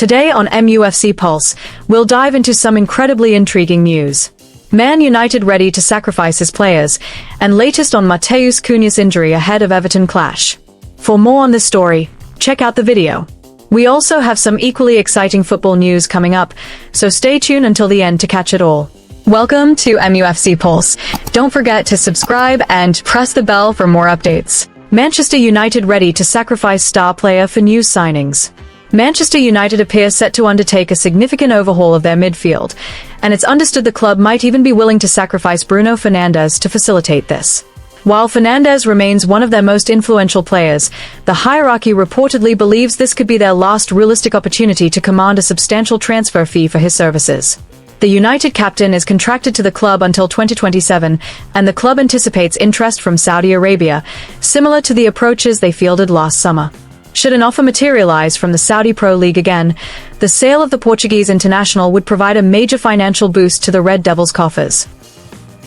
Today on MUFC Pulse, we'll dive into some incredibly intriguing news. Man United ready to sacrifice his players, and latest on Matheus Cunha's injury ahead of Everton clash. For more on this story, check out the video. We also have some equally exciting football news coming up, so stay tuned until the end to catch it all. Welcome to MUFC Pulse. Don't forget to subscribe and press the bell for more updates. Manchester United ready to sacrifice star player for new signings. Manchester United appear set to undertake a significant overhaul of their midfield, and it's understood the club might even be willing to sacrifice Bruno Fernandes to facilitate this. While Fernandes remains one of their most influential players, the hierarchy reportedly believes this could be their last realistic opportunity to command a substantial transfer fee for his services. The United captain is contracted to the club until 2027, and the club anticipates interest from Saudi Arabia, similar to the approaches they fielded last summer. Should an offer materialize from the Saudi Pro League again, the sale of the Portuguese international would provide a major financial boost to the Red Devils' coffers.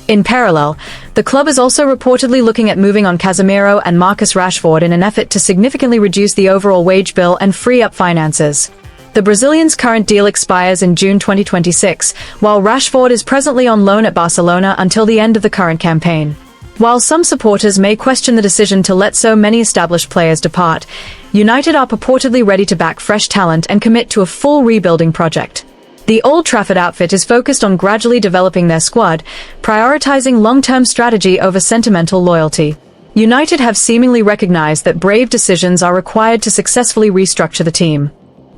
In parallel, the club is also reportedly looking at moving on Casemiro and Marcus Rashford in an effort to significantly reduce the overall wage bill and free up finances. The Brazilian's current deal expires in June 2026, while Rashford is presently on loan at Barcelona until the end of the current campaign. While some supporters may question the decision to let so many established players depart, United are purportedly ready to back fresh talent and commit to a full rebuilding project. The Old Trafford outfit is focused on gradually developing their squad, prioritizing long-term strategy over sentimental loyalty. United have seemingly recognized that brave decisions are required to successfully restructure the team.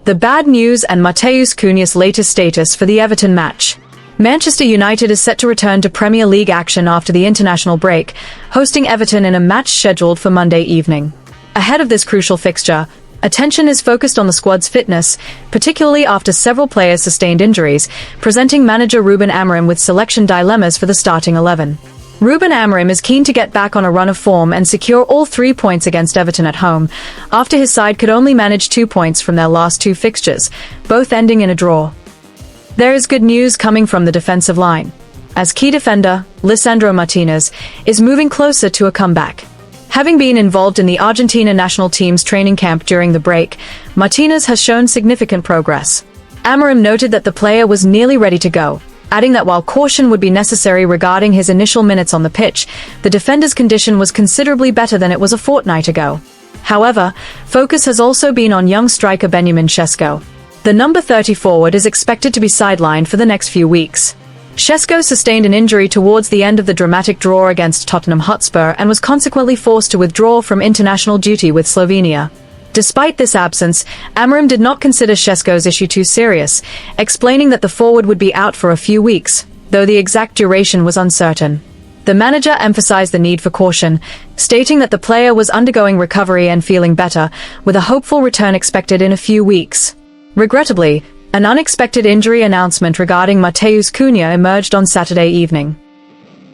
The bad news and Matheus Cunha's latest status for the Everton match. Manchester United is set to return to Premier League action after the international break, hosting Everton in a match scheduled for Monday evening. Ahead of this crucial fixture, attention is focused on the squad's fitness, particularly after several players sustained injuries, presenting manager Ruben Amorim with selection dilemmas for the starting 11. Ruben Amorim is keen to get back on a run of form and secure all 3 points against Everton at home, after his side could only manage 2 points from their last 2 fixtures, both ending in a draw. There is good news coming from the defensive line, as key defender, Lisandro Martinez, is moving closer to a comeback. Having been involved in the Argentina national team's training camp during the break, Martinez has shown significant progress. Amorim noted that the player was nearly ready to go, adding that while caution would be necessary regarding his initial minutes on the pitch, the defender's condition was considerably better than it was a fortnight ago. However, focus has also been on young striker Benjamin Sesko. The number 30 forward is expected to be sidelined for the next few weeks. Sesko sustained an injury towards the end of the dramatic draw against Tottenham Hotspur and was consequently forced to withdraw from international duty with Slovenia. Despite this absence, Amorim did not consider Sesko's issue too serious, explaining that the forward would be out for a few weeks, though the exact duration was uncertain. The manager emphasized the need for caution, stating that the player was undergoing recovery and feeling better, with a hopeful return expected in a few weeks. Regrettably, an unexpected injury announcement regarding Matheus Cunha emerged on Saturday evening.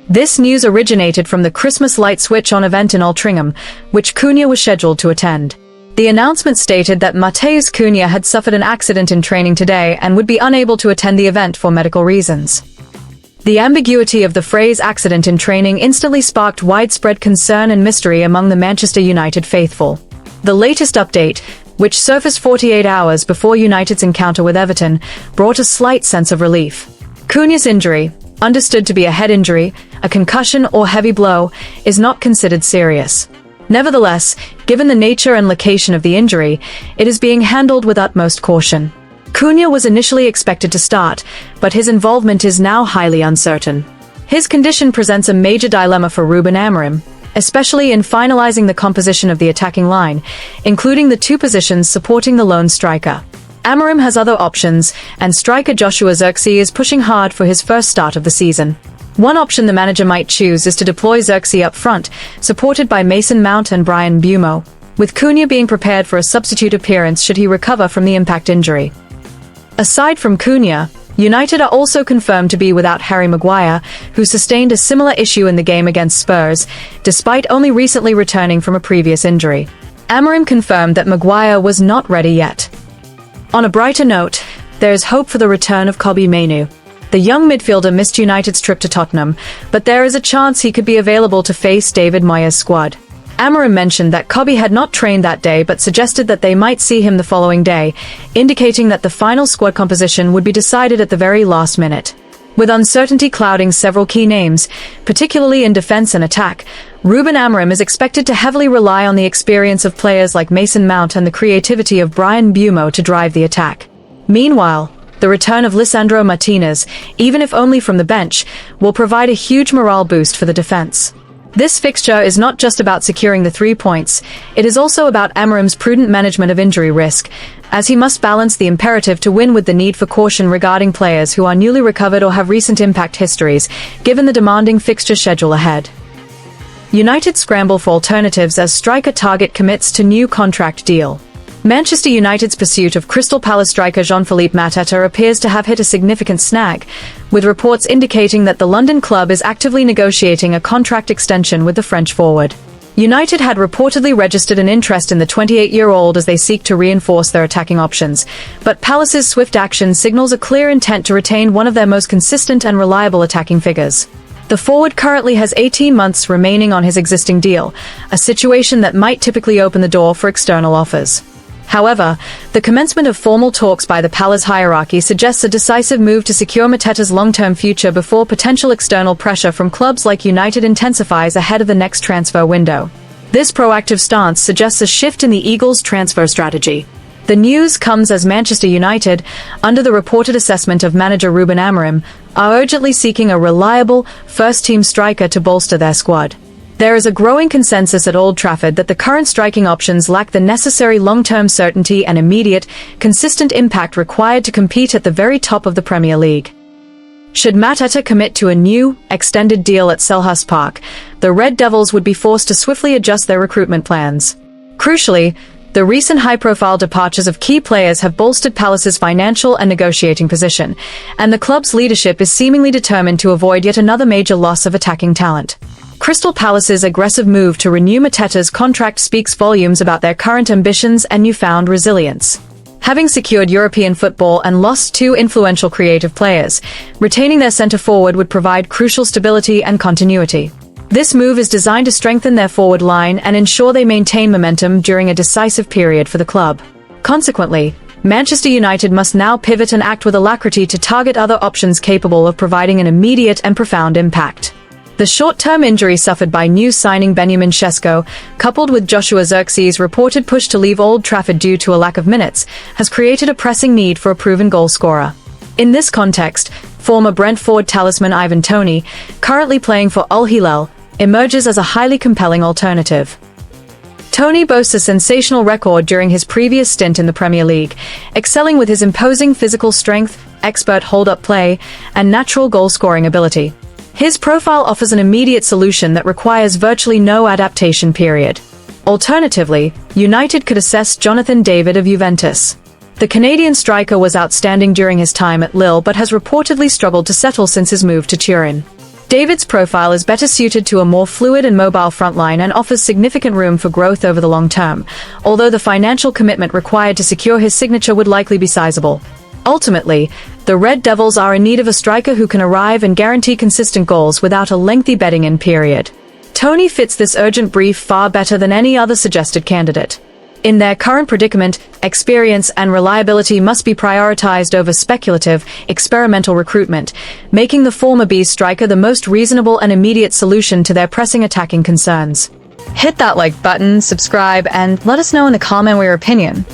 This news originated from the Christmas light switch-on event in Old Trafford, which Cunha was scheduled to attend. The announcement stated that Matheus Cunha had suffered an accident in training today and would be unable to attend the event for medical reasons. The ambiguity of the phrase accident in training instantly sparked widespread concern and mystery among the Manchester United faithful. The latest update, which surfaced 48 hours before United's encounter with Everton, brought a slight sense of relief. Cunha's injury, understood to be a head injury, a concussion or heavy blow, is not considered serious. Nevertheless, given the nature and location of the injury, it is being handled with utmost caution. Cunha was initially expected to start, but his involvement is now highly uncertain. His condition presents a major dilemma for Ruben Amorim, especially in finalizing the composition of the attacking line, including the 2 positions supporting the lone striker. Amorim has other options, and striker Joshua Zirkzee is pushing hard for his first start of the season. One option the manager might choose is to deploy Zirkzee up front, supported by Mason Mount and Bryan Mbeumo, with Cunha being prepared for a substitute appearance should he recover from the impact injury. Aside from Cunha, United are also confirmed to be without Harry Maguire, who sustained a similar issue in the game against Spurs, despite only recently returning from a previous injury. Amorim confirmed that Maguire was not ready yet. On a brighter note, there is hope for the return of Kobbie Mainoo. The young midfielder missed United's trip to Tottenham, but there is a chance he could be available to face David Moyes' squad. Amorim mentioned that Kobe had not trained that day but suggested that they might see him the following day, indicating that the final squad composition would be decided at the very last minute. With uncertainty clouding several key names, particularly in defense and attack, Ruben Amorim is expected to heavily rely on the experience of players like Mason Mount and the creativity of Brian Mbeumo to drive the attack. Meanwhile, the return of Lisandro Martinez, even if only from the bench, will provide a huge morale boost for the defense. This fixture is not just about securing the 3 points, it is also about Amorim's prudent management of injury risk, as he must balance the imperative to win with the need for caution regarding players who are newly recovered or have recent impact histories, given the demanding fixture schedule ahead. United scramble for alternatives as striker target commits to new contract deal. Manchester United's pursuit of Crystal Palace striker Jean-Philippe Mateta appears to have hit a significant snag, with reports indicating that the London club is actively negotiating a contract extension with the French forward. United had reportedly registered an interest in the 28-year-old as they seek to reinforce their attacking options, but Palace's swift action signals a clear intent to retain one of their most consistent and reliable attacking figures. The forward currently has 18 months remaining on his existing deal, a situation that might typically open the door for external offers. However, the commencement of formal talks by the Palace hierarchy suggests a decisive move to secure Mateta's long-term future before potential external pressure from clubs like United intensifies ahead of the next transfer window. This proactive stance suggests a shift in the Eagles' transfer strategy. The news comes as Manchester United, under the reported assessment of manager Ruben Amorim, are urgently seeking a reliable, first-team striker to bolster their squad. There is a growing consensus at Old Trafford that the current striking options lack the necessary long-term certainty and immediate, consistent impact required to compete at the very top of the Premier League. Should Mateta commit to a new, extended deal at Selhurst Park, the Red Devils would be forced to swiftly adjust their recruitment plans. Crucially, the recent high-profile departures of key players have bolstered Palace's financial and negotiating position, and the club's leadership is seemingly determined to avoid yet another major loss of attacking talent. Crystal Palace's aggressive move to renew Mateta's contract speaks volumes about their current ambitions and newfound resilience. Having secured European football and lost two influential creative players, retaining their centre-forward would provide crucial stability and continuity. This move is designed to strengthen their forward line and ensure they maintain momentum during a decisive period for the club. Consequently, Manchester United must now pivot and act with alacrity to target other options capable of providing an immediate and profound impact. The short-term injury suffered by new signing Benjamin Sesko, coupled with Joshua Zirkzee's reported push to leave Old Trafford due to a lack of minutes, has created a pressing need for a proven goalscorer. In this context, former Brentford talisman Ivan Toney, currently playing for Al Hilal, emerges as a highly compelling alternative. Toney boasts a sensational record during his previous stint in the Premier League, excelling with his imposing physical strength, expert hold-up play, and natural goal-scoring ability. His profile offers an immediate solution that requires virtually no adaptation period. Alternatively, United could assess Jonathan David of Juventus. The Canadian striker was outstanding during his time at Lille but has reportedly struggled to settle since his move to Turin. David's profile is better suited to a more fluid and mobile frontline and offers significant room for growth over the long term, although the financial commitment required to secure his signature would likely be sizable. Ultimately, the Red Devils are in need of a striker who can arrive and guarantee consistent goals without a lengthy bedding-in period. Toney fits this urgent brief far better than any other suggested candidate. In their current predicament, experience and reliability must be prioritized over speculative, experimental recruitment, making the former Bees striker the most reasonable and immediate solution to their pressing attacking concerns. Hit that like button, subscribe, and let us know in the comment your opinion.